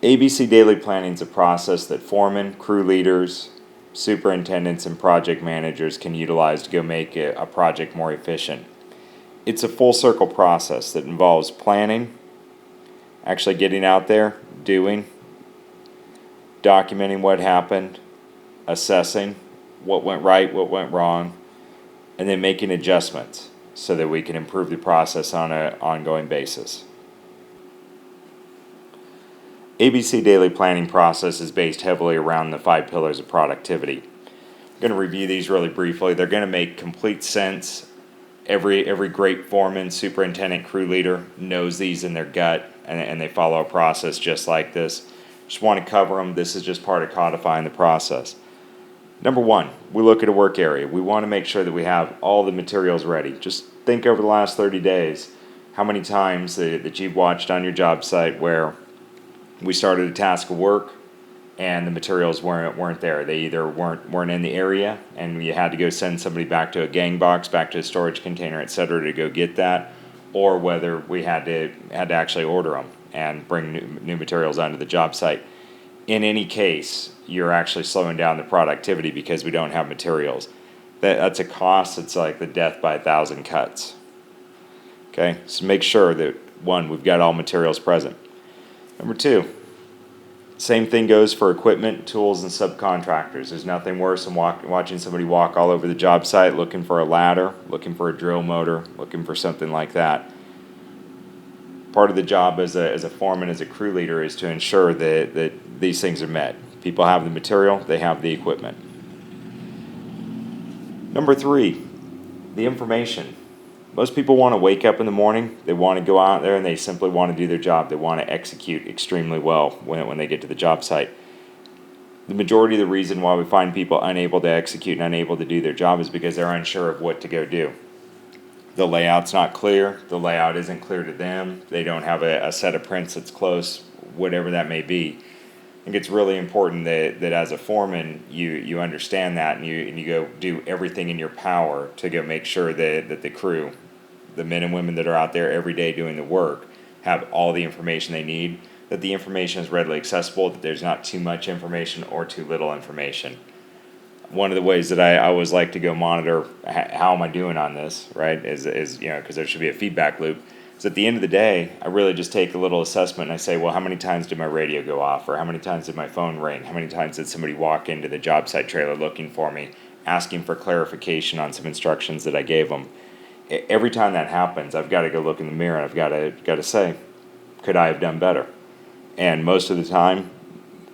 ABC daily planning is a process that foremen, crew leaders, superintendents, and project managers can utilize to go make a project more efficient. It's a full circle process that involves planning, actually getting out there, doing, documenting what happened, assessing what went right, what went wrong, and then making adjustments so that we can improve the process on an ongoing basis. ABC daily planning process is based heavily around the 5 pillars of productivity. I'm going to review these really briefly. They're going to make complete sense. Every great foreman, superintendent, crew leader knows these in their gut, and they follow a process just like this. Just want to cover them. This is just part of codifying the process. Number 1, we look at a work area. We want to make sure that we have all the materials ready. Just think over the last 30 days how many times that you've watched on your job site where we started a task of work and the materials weren't there. They either weren't in the area and you had to go send somebody back to a gang box, back to a storage container, etc. to go get that, or whether we had to actually order them and bring new materials onto the job site. In any case, you're actually slowing down the productivity because we don't have materials. That's a cost. It's like the death by 1,000 cuts. Okay, so make sure that 1, we've got all materials present. Number 2, same thing goes for equipment, tools, and subcontractors. There's nothing worse than watching somebody walk all over the job site looking for a ladder, looking for a drill motor, looking for something like that. Part of the job as a foreman, as a crew leader, is to ensure that these things are met. People have the material, they have the equipment. Number 3, the information. Most people want to wake up in the morning, they want to go out there and they simply want to do their job. They want to execute extremely well when they get to the job site. The majority of the reason why we find people unable to execute and unable to do their job is because they're unsure of what to go do. The layout's not clear, the layout isn't clear to them, they don't have a set of prints that's close, whatever that may be. I think it's really important that as a foreman you understand that and you go do everything in your power to go make sure that the crew, the men and women that are out there every day doing the work, have all the information they need, that the information is readily accessible, that there's not too much information or too little information. One of the ways that I always like to go monitor how am I doing on this, right, is because there should be a feedback loop. So at the end of the day, I really just take a little assessment and I say, well, how many times did my radio go off? Or how many times did my phone ring? How many times did somebody walk into the job site trailer looking for me, asking for clarification on some instructions that I gave them? Every time that happens, I've got to go look in the mirror and I've got to say, could I have done better? And most of the time,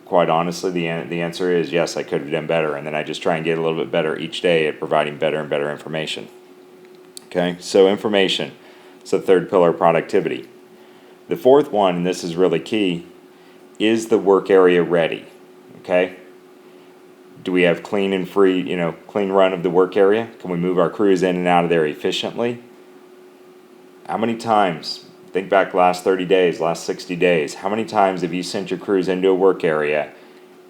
quite honestly, the answer is yes, I could have done better. And then I just try and get a little bit better each day at providing better and better information. Okay, so information. It's the 3rd pillar of productivity. The 4th one, and this is really key, is the work area ready? Okay? Do we have clean and free, clean run of the work area? Can we move our crews in and out of there efficiently? How many times, think back last 30 days, last 60 days, how many times have you sent your crews into a work area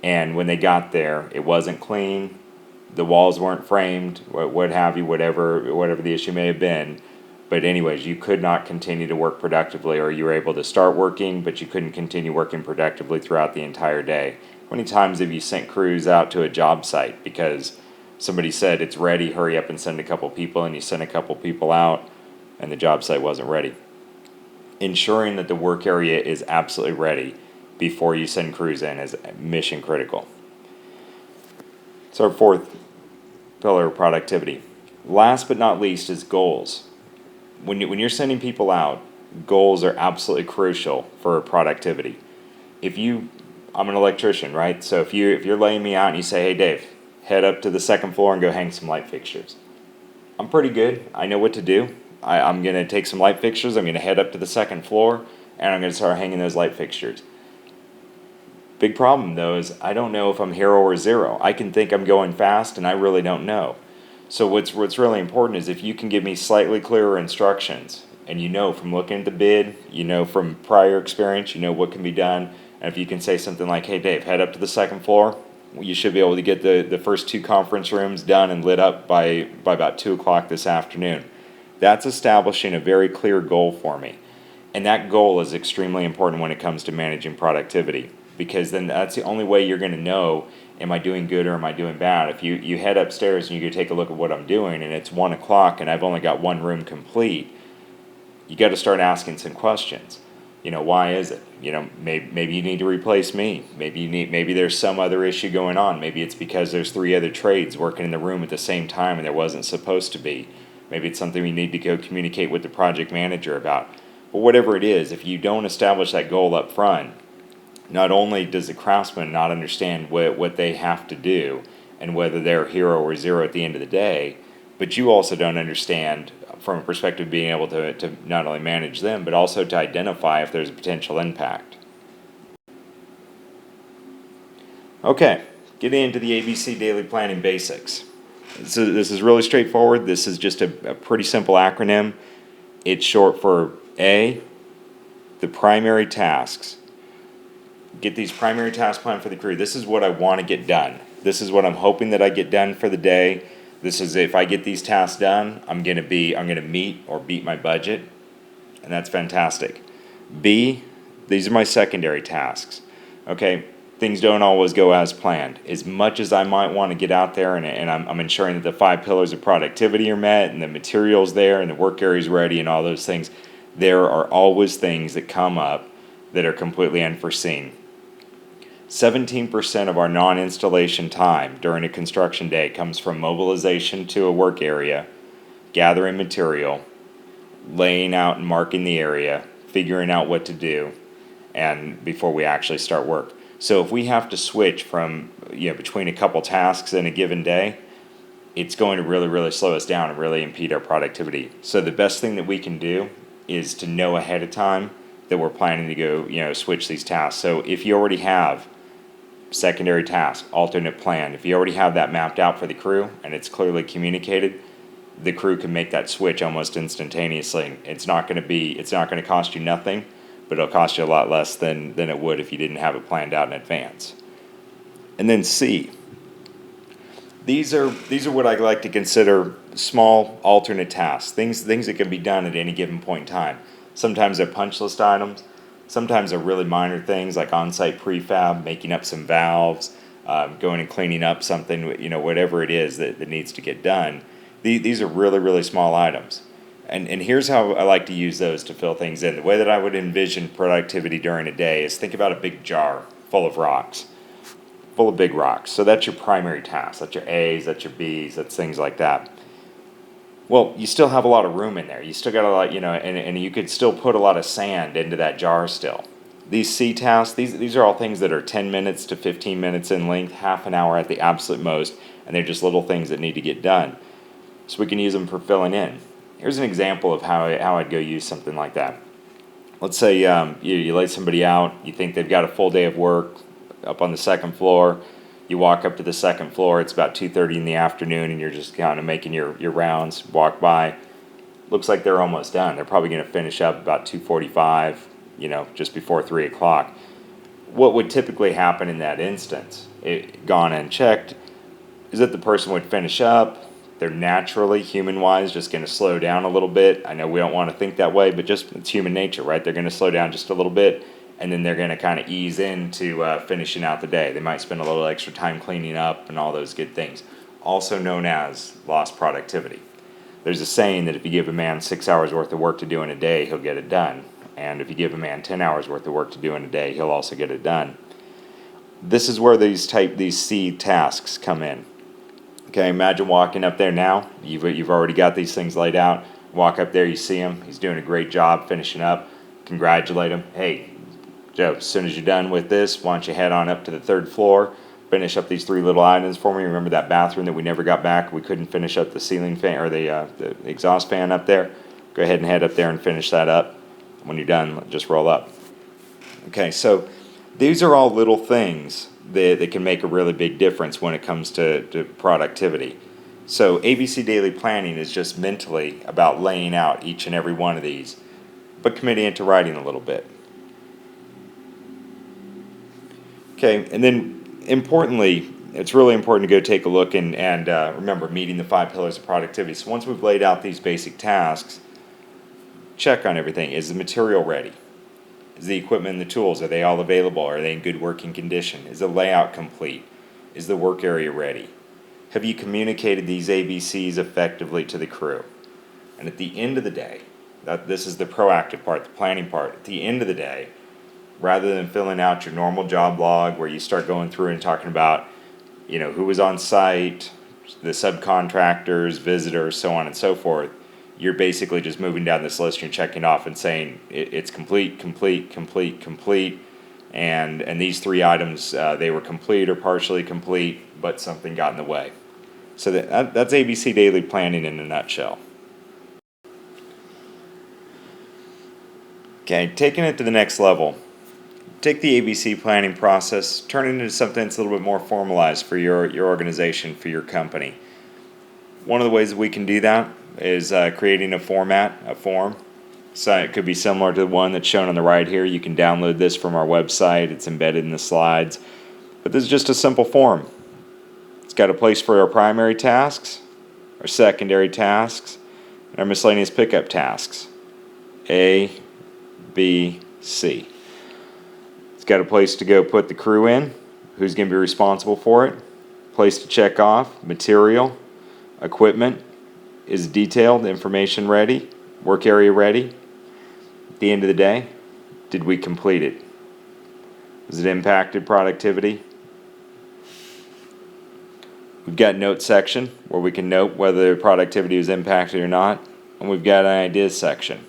and when they got there, it wasn't clean, the walls weren't framed, what have you, whatever the issue may have been. But anyways, you could not continue to work productively, or you were able to start working, but you couldn't continue working productively throughout the entire day. How many times have you sent crews out to a job site because somebody said it's ready, hurry up and send a couple people, and you sent a couple people out and the job site wasn't ready? Ensuring that the work area is absolutely ready before you send crews in is mission critical. So our 4th pillar of productivity. Last but not least is goals. When you're sending people out, goals are absolutely crucial for productivity. I'm an electrician, right? So if you're laying me out and you say, hey Dave, head up to the 2nd floor and go hang some light fixtures. I'm pretty good. I know what to do. I'm going to take some light fixtures, I'm going to head up to the 2nd floor, and I'm going to start hanging those light fixtures. Big problem though is I don't know if I'm hero or zero. I can think I'm going fast and I really don't know. So what's really important is if you can give me slightly clearer instructions, and from looking at the bid, from prior experience, what can be done, and if you can say something like, hey Dave, head up to the 2nd floor, you should be able to get the first 2 conference rooms done and lit up by about 2 o'clock this afternoon. That's establishing a very clear goal for me. And that goal is extremely important when it comes to managing productivity. because then that's the only way you're going to know, am I doing good or am I doing bad? If you head upstairs and you go take a look at what I'm doing and it's 1 o'clock and I've only got one room complete, you got to start asking some questions. Why is it? Maybe you need to replace me. Maybe there's some other issue going on. Maybe it's because there's 3 other trades working in the room at the same time and there wasn't supposed to be. Maybe it's something we need to go communicate with the project manager about. But whatever it is, if you don't establish that goal up front, not only does the craftsman not understand what they have to do and whether they're hero or zero at the end of the day, but you also don't understand from a perspective of being able to not only manage them, but also to identify if there's a potential impact. Okay, getting into the ABC Daily Planning Basics. So this is really straightforward. This is just a pretty simple acronym. It's short for A, the primary tasks. Get these primary task plan for the crew. This is what I want to get done. This is what I'm hoping that I get done for the day. This is, if I get these tasks done, I'm going to meet or beat my budget, and that's fantastic. B, these are my secondary tasks. Okay, things don't always go as planned. As much as I might want to get out there and I'm ensuring that the 5 pillars of productivity are met and the material's there and the work area's ready and all those things, there are always things that come up that are completely unforeseen. 17% of our non-installation time during a construction day comes from mobilization to a work area, gathering material, laying out and marking the area, figuring out what to do, and before we actually start work. So if we have to switch from between a couple tasks in a given day, it's going to really, really slow us down and really impede our productivity. So the best thing that we can do is to know ahead of time that we're planning to go, switch these tasks. So if you already have secondary task, alternate plan, if you already have that mapped out for the crew and it's clearly communicated, the crew can make that switch almost instantaneously. It's not going to cost you nothing, but it'll cost you a lot less than it would if you didn't have it planned out in advance. And then C, these are what I like to consider small alternate tasks, things that can be done at any given point in time. Sometimes they're punch list items. Sometimes they're really minor things like on-site prefab, making up some valves, going and cleaning up something, whatever it is that needs to get done. These are really, really small items. And here's how I like to use those to fill things in. The way that I would envision productivity during a day is think about a big jar full of rocks, full of big rocks. So that's your primary task. That's your A's, that's your B's, that's things like that. Well, you still have a lot of room in there. You still got a lot, and you could still put a lot of sand into that jar still. These C tasks, these are all things that are 10 minutes to 15 minutes in length, half an hour at the absolute most, and they're just little things that need to get done. So we can use them for filling in. Here's an example of how I'd go use something like that. Let's say you lay somebody out, you think they've got a full day of work up on the second floor. You walk up to the second floor, it's about 2:30 in the afternoon, and you're just kind of making your rounds, walk by. Looks like they're almost done. They're probably going to finish up about 2:45, just before 3 o'clock. What would typically happen in that instance, gone unchecked, is that the person would finish up. They're naturally, human-wise, just going to slow down a little bit. I know we don't want to think that way, but just it's human nature, right? They're going to slow down just a little bit, and then they're going to kind of ease into finishing out the day. They might spend a little extra time cleaning up and all those good things, also known as lost productivity. There's a saying that if you give a man 6 hours worth of work to do in a day, he'll get it done. And if you give a man 10 hours worth of work to do in a day, he'll also get it done. This is where these C tasks come in. Okay, imagine walking up there now. You've already got these things laid out. Walk up there, you see him. He's doing a great job finishing up. Congratulate him. Hey, Joe, as soon as you're done with this, why don't you head on up to the 3rd floor, finish up these 3 little items for me. Remember that bathroom that we never got back? We couldn't finish up the ceiling fan or the exhaust fan up there. Go ahead and head up there and finish that up. When you're done, just roll up. Okay, so these are all little things that can make a really big difference when it comes to productivity. So ABC Daily Planning is just mentally about laying out each and every one of these, but committing it to writing a little bit. Okay, and then importantly, it's really important to go take a look and remember meeting the 5 pillars of productivity. So once we've laid out these basic tasks, check on everything. Is the material ready? Is the equipment and the tools, are they all available? Are they in good working condition? Is the layout complete? Is the work area ready? Have you communicated these ABCs effectively to the crew? And at the end of the day, this is the proactive part, the planning part. At the end of the day, rather than filling out your normal job log where you start going through and talking about, who was on site, the subcontractors, visitors, so on and so forth, you're basically just moving down this list and you're checking off and saying it's complete, complete, complete, complete, and these three items, they were complete or partially complete, but something got in the way. So that's ABC Daily Planning in a nutshell. Okay, taking it to the next level. Take the ABC planning process, turn it into something that's a little bit more formalized for your organization, for your company. One of the ways that we can do that is creating a form. So it could be similar to the one that's shown on the right here. You can download this from our website. It's embedded in the slides. But this is just a simple form. It's got a place for our primary tasks, our secondary tasks, and our miscellaneous pickup tasks. A, B, C. It's got a place to go put the crew in, who's going to be responsible for it, place to check off, material, equipment, is detailed, information ready, work area ready. At the end of the day, did we complete it? Has it impacted productivity? We've got note section where we can note whether productivity was impacted or not, and we've got an ideas section.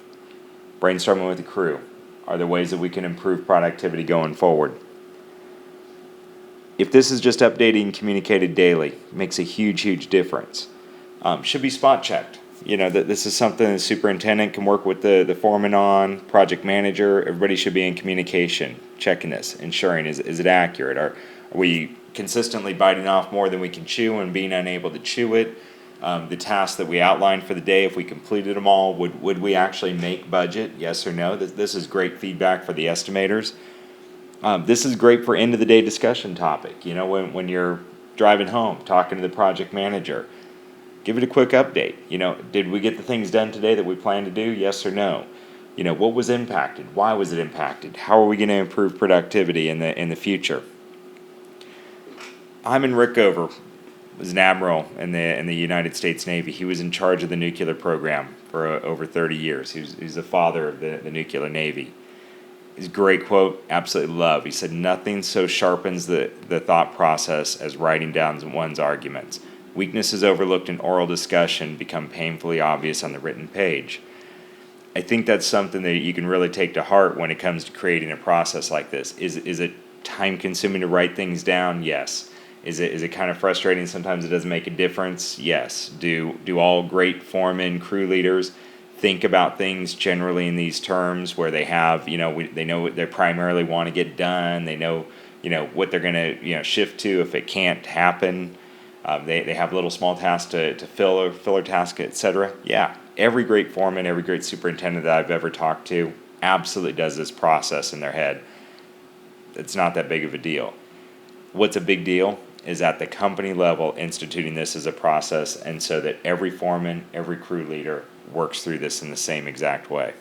Brainstorming with the crew. Are there ways that we can improve productivity going forward? If this is just updated and communicated daily, it makes a huge difference. Should be spot checked. That this is something the superintendent can work with the foreman on, project manager. Everybody should be in communication, checking this, ensuring is it accurate? Are we consistently biting off more than we can chew and being unable to chew it? The tasks that we outlined for the day, if we completed them all, would we actually make budget? Yes or no? This is great feedback for the estimators. This is great for end of the day discussion topic. When you're driving home, talking to the project manager, give it a quick update. Did we get the things done today that we planned to do? Yes or no? What was impacted? Why was it impacted? How are we going to improve productivity in the future? Hyman Rickover was an admiral in the United States Navy. He was in charge of the nuclear program for over 30 years. He's the father of the nuclear Navy. His great quote, absolutely love. He said, "Nothing so sharpens the thought process as writing down one's arguments. Weaknesses overlooked in oral discussion become painfully obvious on the written page." I think that's something that you can really take to heart when it comes to creating a process like this. Is it time consuming to write things down? Yes. Is it kind of frustrating? Sometimes it doesn't make a difference. Yes. Do all great foremen, crew leaders think about things generally in these terms where they have, they know what they primarily want to get done. They know, what they're going to, shift to if it can't happen. They have little small tasks to filler task, etc. Yeah. Every great foreman, every great superintendent that I've ever talked to absolutely does this process in their head. It's not that big of a deal. What's a big deal is at the company level instituting this as a process, and so that every foreman, every crew leader works through this in the same exact way.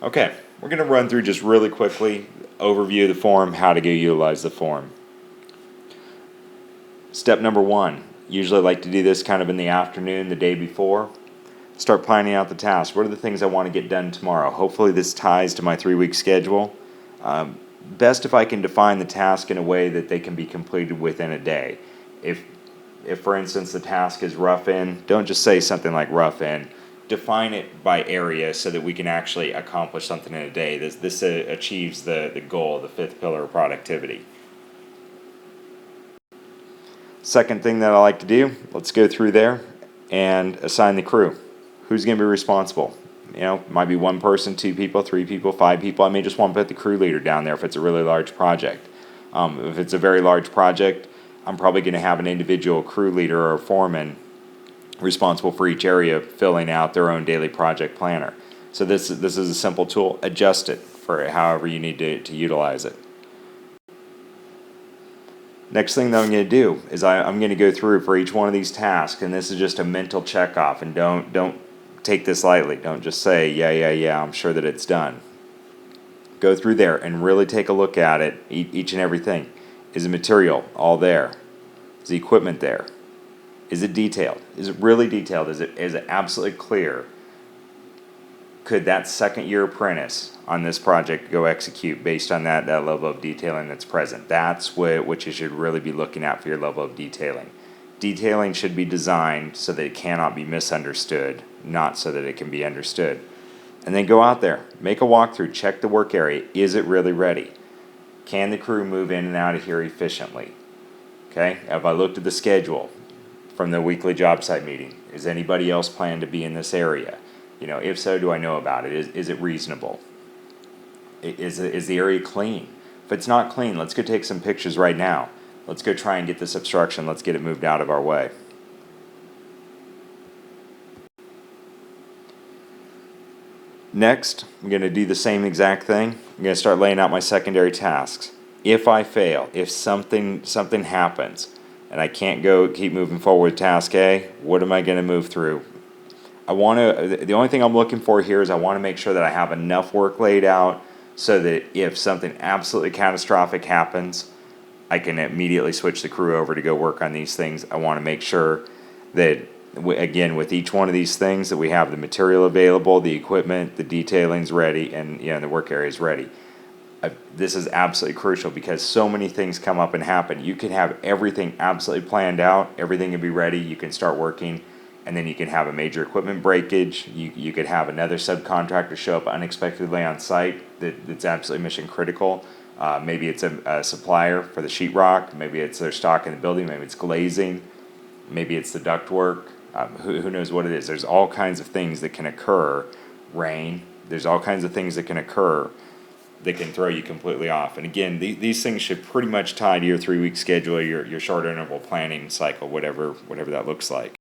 Okay, we're going to run through just really quickly, overview of the form, how to go utilize the form. Step number 1, usually I like to do this kind of in the afternoon, the day before. Start planning out the tasks. What are the things I want to get done tomorrow? Hopefully this ties to my 3-week schedule. Best if I can define the task in a way that they can be completed within a day. If for instance the task is rough in, don't just say something like rough in. Define it by area so that we can actually accomplish something in a day. This achieves the goal, the 5th pillar of productivity. Second thing that I like to do, let's go through there and assign the crew. Who's going to be responsible? Might be 1 person, 2 people, 3 people, 5 people. I may just want to put the crew leader down there if it's a really large project. If it's a very large project, I'm probably going to have an individual crew leader or foreman responsible for each area filling out their own daily project planner. So this is a simple tool. Adjust it for however you need to utilize it. Next thing that I'm going to do is I'm going to go through for each one of these tasks, and this is just a mental check off, and don't take this lightly. Don't just say, yeah, I'm sure that it's done. Go through there and really take a look at it, each and everything. Is the material all there? Is the equipment there? Is it detailed? Is it really detailed? Is it absolutely clear? Could that second-year apprentice on this project go execute based on that level of detailing that's present? That's what you should really be looking at for your level of detailing. Detailing should be designed so that it cannot be misunderstood, not so that it can be understood. And then go out there, make a walkthrough, check the work area. Is it really ready? Can the crew move in and out of here efficiently? Okay, have I looked at the schedule from the weekly job site meeting? Is anybody else planning to be in this area? If so, do I know about it? Is it reasonable? Is the area clean? If it's not clean, let's go take some pictures right now. Let's go try and get this obstruction. Let's get it moved out of our way. Next, I'm going to do the same exact thing. I'm going to start laying out my secondary tasks. If I fail, if something happens, and I can't keep moving forward with task A, what am I going to move through? The only thing I'm looking for here is I want to make sure that I have enough work laid out so that if something absolutely catastrophic happens, I can immediately switch the crew over to go work on these things. I want to make sure that, again, with each one of these things, that we have the material available, the equipment, the detailing's ready, and the work area is ready. This is absolutely crucial because so many things come up and happen. You can have everything absolutely planned out, everything can be ready, you can start working, and then you can have a major equipment breakage. You could have another subcontractor show up unexpectedly on site that's absolutely mission critical. Maybe it's a supplier for the sheetrock. Maybe it's their stock in the building. Maybe it's glazing. Maybe it's the ductwork. Who knows what it is? There's all kinds of things that can occur. Rain. There's all kinds of things that can occur that can throw you completely off. And again, these things should pretty much tie to your 3-week schedule, your short interval planning cycle, whatever that looks like.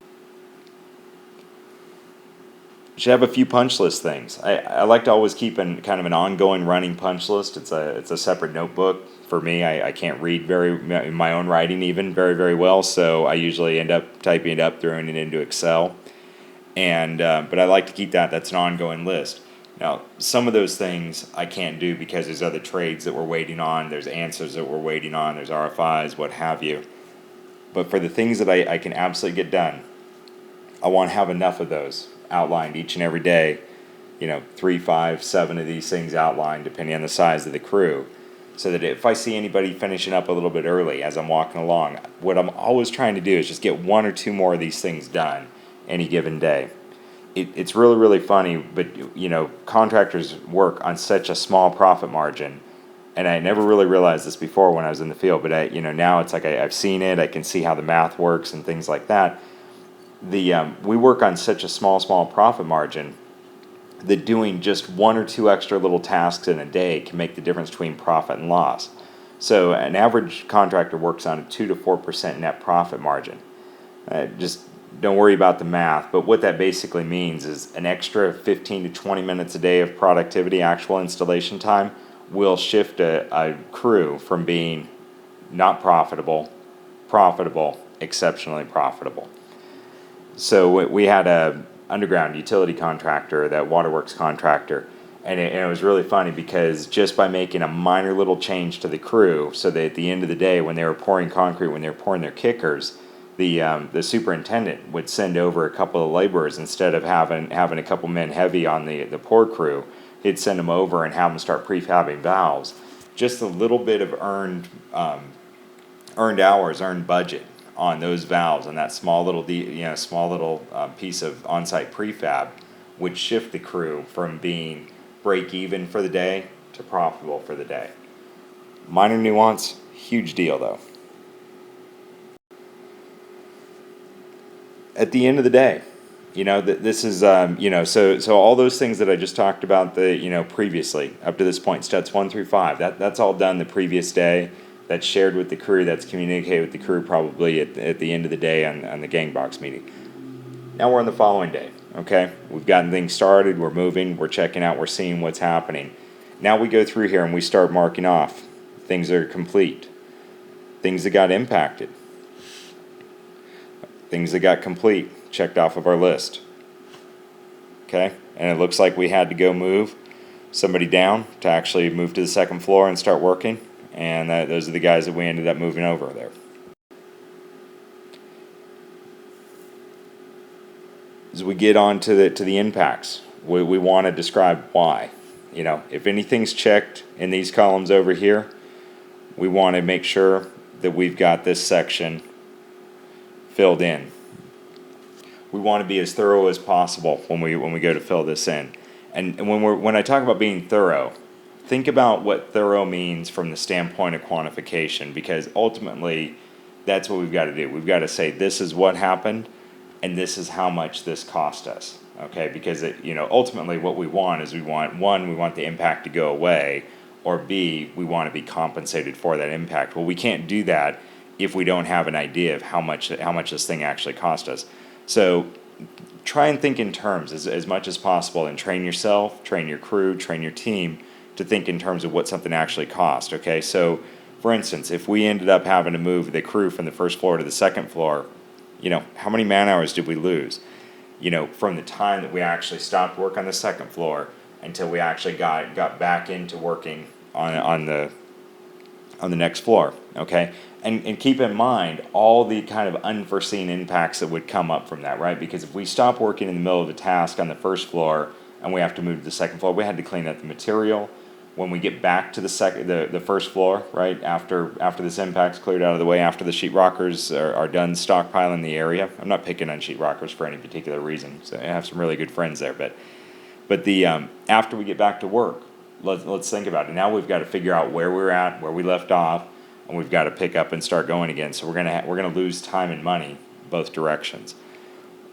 You should have a few punch list things. I like to always keep kind of an ongoing running punch list. It's a separate notebook. For me, I can't read my own writing even very, very well, so I usually end up typing it up, throwing it into Excel. But I like to keep that. That's an ongoing list. Now, some of those things I can't do because there's other trades that we're waiting on, there's answers that we're waiting on, there's RFIs, what have you. But for the things that I can absolutely get done, I want to have enough of those outlined each and every day, 3, 5, 7 of these things outlined depending on the size of the crew, so that if I see anybody finishing up a little bit early as I'm walking along, what I'm always trying to do is just get 1 or 2 more of these things done any given day. It's really, really funny, but contractors work on such a small profit margin, and I never really realized this before when I was in the field, but now it's like I've seen it, I can see how the math works and things like that. We work on such a small profit margin that doing just 1 or 2 extra little tasks in a day can make the difference between profit and loss. So an average contractor works on a 2 to 4% net profit margin. Just don't worry about the math, but what that basically means is an extra 15 to 20 minutes a day of productivity, actual installation time, will shift a crew from being not profitable, exceptionally profitable. So we had a underground utility contractor, that waterworks contractor, and it was really funny because just by making a minor little change to the crew, so that at the end of the day when they were pouring concrete, when they were pouring their kickers, the superintendent would send over a couple of laborers instead of having a couple men heavy on the pour crew. He'd send them over and have them start prefabbing valves. Just a little bit of earned hours, earned budget on those valves, and that small little piece of on-site prefab would shift the crew from being break even for the day to profitable for the day. Minor nuance, huge deal though. At the end of the day, this is so all those things that I just talked about previously up to this point, steps 1 through 5, that's all done the previous day. That's shared with the crew, that's communicated with the crew probably at the end of the day on the gang box meeting. Now we're on the following day, okay? We've gotten things started, we're moving, we're checking out, we're seeing what's happening. Now we go through here and we start marking off things that are complete, things that got impacted, things that got complete, checked off of our list, okay? And it looks like we had to go move somebody down to actually move to the second floor and start working, and those are the guys that we ended up moving over there. As we get on to the impacts, we want to describe why. If anything's checked in these columns over here, we want to make sure that we've got this section filled in. We want to be as thorough as possible when we go to fill this in. And when I talk about being thorough, think about what thorough means from the standpoint of quantification, because ultimately that's what we've got to do. We've got to say this is what happened and this is how much this cost us. Okay, because ultimately what we want is we want the impact to go away, or B, we want to be compensated for that impact. Well, we can't do that if we don't have an idea of how much this thing actually cost us. So try and think in terms as much as possible, and train yourself, train your crew, train your team to think in terms of what something actually cost. Okay, so for instance, if we ended up having to move the crew from the first floor to the second floor, how many man hours did we lose? From the time that we actually stopped work on the second floor until we actually got back into working on the next floor. Okay, and keep in mind all the kind of unforeseen impacts that would come up from that, right? Because if we stop working in the middle of a task on the first floor and we have to move to the second floor, we had to clean up the material. When we get back to the first floor, right, after this impact's cleared out of the way, after the sheetrockers are done stockpiling the area. I'm not picking on sheetrockers for any particular reason, so I have some really good friends there. But the after we get back to work, let's think about it. Now we've got to figure out where we're at, where we left off, and we've got to pick up and start going again. So we're gonna lose time and money both directions.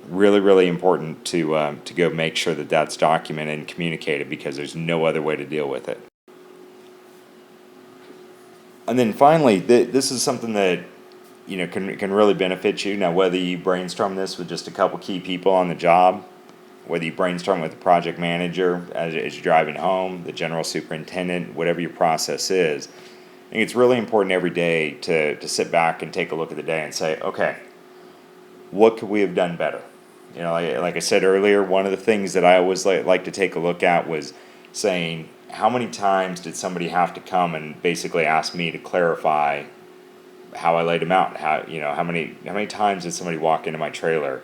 Really, really important to go make sure that that's documented and communicated, because there's no other way to deal with it. And then finally, this is something that can really benefit you. Now, whether you brainstorm this with just a couple key people on the job, whether you brainstorm with the project manager as you're driving home, the general superintendent, whatever your process is, I think it's really important every day to sit back and take a look at the day and say, okay, what could we have done better? Like I said earlier, one of the things that I always like to take a look at was saying, how many times did somebody have to come and basically ask me to clarify how I laid them out? How many times did somebody walk into my trailer,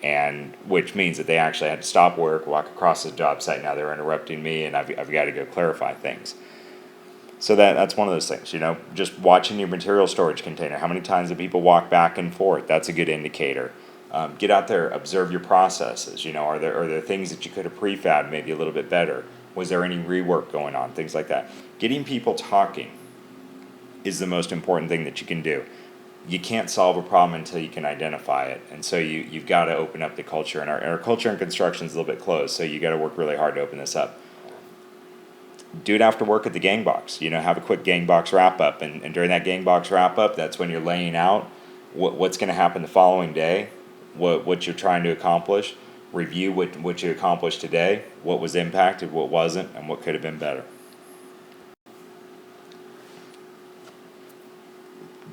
and which means that they actually had to stop work, walk across the job site. Now they're interrupting me, and I've got to go clarify things. So that's one of those things. Just watching your material storage container. How many times do people walk back and forth? That's a good indicator. Get out there, observe your processes. Are there things that you could have prefabbed maybe a little bit better? Was there any rework going on? Things like that. Getting people talking is the most important thing that you can do. You can't solve a problem until you can identify it, and so you've got to open up the culture. And our culture in construction is a little bit closed, so you got to work really hard to open this up. Do it after work at the gang box. Have a quick gang box wrap up, and during that gang box wrap up, that's when you're laying out what's going to happen the following day, what you're trying to accomplish. Review what you accomplished today, what was impacted, what wasn't, and what could have been better.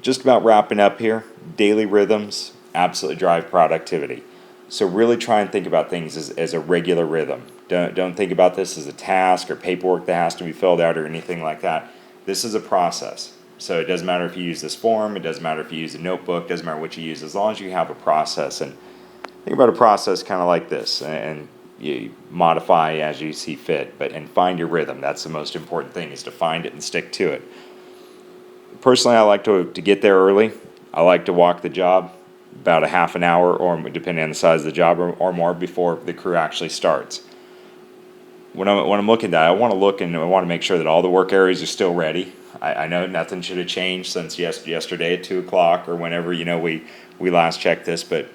Just about wrapping up here, daily rhythms absolutely drive productivity. So really try and think about things as a regular rhythm. Don't think about this as a task or paperwork that has to be filled out or anything like that. This is a process. So it doesn't matter if you use this form, it doesn't matter if you use a notebook, it doesn't matter what you use, as long as you have a process. And think about a process kind of like this, and you modify as you see fit, and find your rhythm. That's the most important thing, is to find it and stick to it. Personally, I like to get there early. I like to walk the job about a half an hour, or depending on the size of the job, or more, before the crew actually starts. When I'm looking at that, I want to look and I want to make sure that all the work areas are still ready. I know nothing should have changed since yesterday at 2 o'clock or whenever we last checked this, but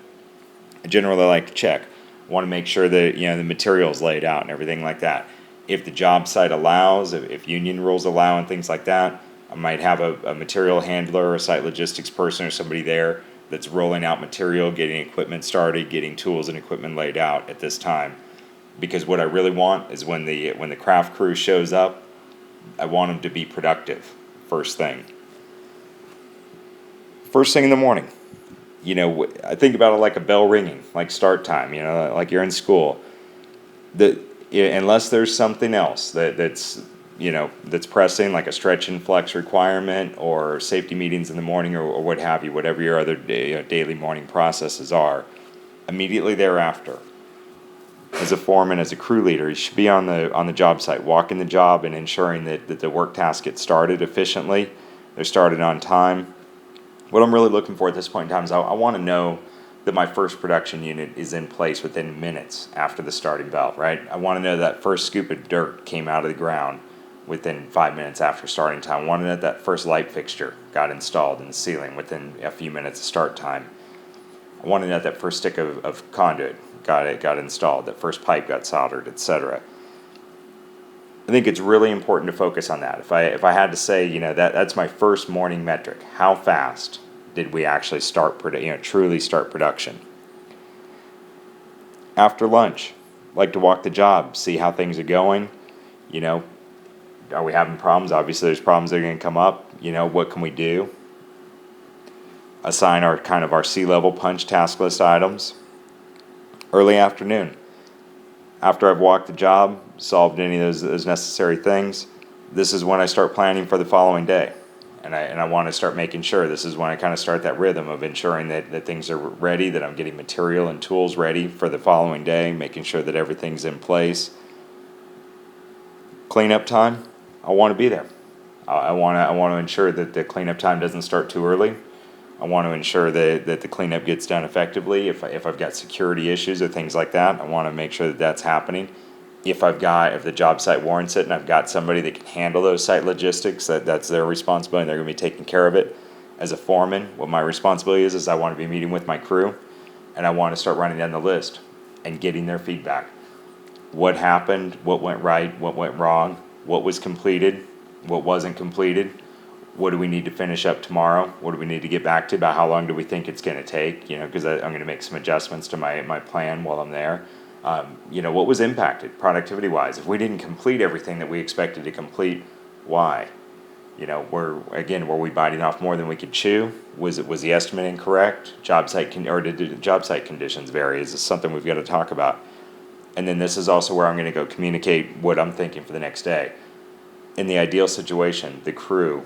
I generally like to check. I want to make sure that the material's laid out and everything like that. If the job site allows, if union rules allow and things like that, I might have a material handler or a site logistics person or somebody there that's rolling out material, getting equipment started, getting tools and equipment laid out at this time. Because what I really want is when the craft crew shows up, I want them to be productive first thing. First thing in the morning. I think about it like a bell ringing, like start time, like you're in school. unless there's something else that's pressing, like a stretch and flex requirement or safety meetings in the morning, or what have you, whatever your other daily morning processes are, immediately thereafter, as a foreman, as a crew leader, you should be on the job site, walking the job and ensuring that the work tasks get started efficiently, they're started on time. What I'm really looking for at this point in time is I want to know that my first production unit is in place within minutes after the starting bell, right? I want to know that first scoop of dirt came out of the ground within 5 minutes after starting time. I want to know that first light fixture got installed in the ceiling within a few minutes of start time. I want to know that first stick of conduit got installed, that first pipe got soldered, etc. I think it's really important to focus on that. If I had to say, that's my first morning metric. How fast did we actually truly start production? After lunch, like to walk the job, see how things are going. Are we having problems? Obviously, there's problems that are going to come up. What can we do? Assign our C-level punch task list items. Early afternoon, after I've walked the job, solved any of those necessary things, this is when I start planning for the following day. And I want to start making sure, this is when I kind of start that rhythm of ensuring that things are ready, that I'm getting material and tools ready for the following day, making sure that everything's in place. Cleanup time, I want to be there. I want to ensure that the cleanup time doesn't start too early. I want to ensure that the cleanup gets done effectively. If I've got security issues or things like that, I want to make sure that that's happening. If the job site warrants it and I've got somebody that can handle those site logistics, that's their responsibility and they're going to be taking care of it. As a foreman, what my responsibility is I want to be meeting with my crew and I want to start running down the list and getting their feedback. What happened, what went right, what went wrong, what was completed, what wasn't completed, what do we need to finish up tomorrow, what do we need to get back to, about how long do we think it's going to take, because I'm going to make some adjustments to my plan while I'm there. What was impacted productivity wise? If we didn't complete everything that we expected to complete, why? Were we biting off more than we could chew? Was the estimate incorrect? Did the job site conditions vary? Is this something we've got to talk about? And then this is also where I'm going to go communicate what I'm thinking for the next day. In the ideal situation, the crew,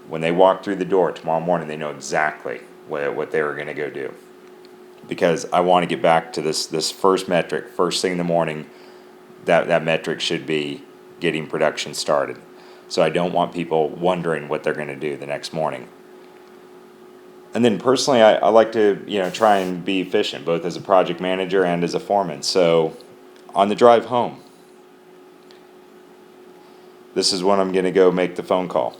when they walk through the door tomorrow morning, they know exactly what they were going to go do. Because I want to get back to this first metric, first thing in the morning, that metric should be getting production started. So I don't want people wondering what they're going to do the next morning. And then personally, I like to try and be efficient, both as a project manager and as a foreman. So on the drive home, this is when I'm going to go make the phone call.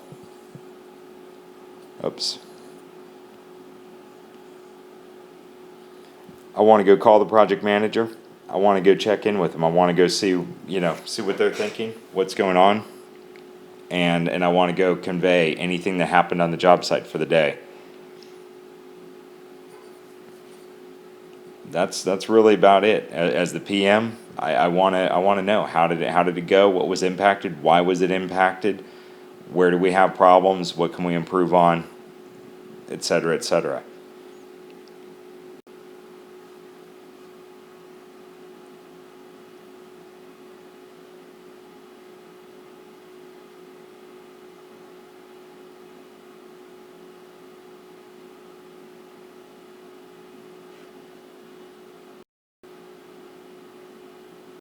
Oops. I want to go call the project manager. I want to go check in with them. I want to go see what they're thinking, what's going on, and I want to go convey anything that happened on the job site for the day. That's really about it. As the PM, I want to know how did it go, what was impacted, why was it impacted, where do we have problems, what can we improve on, et cetera, et cetera.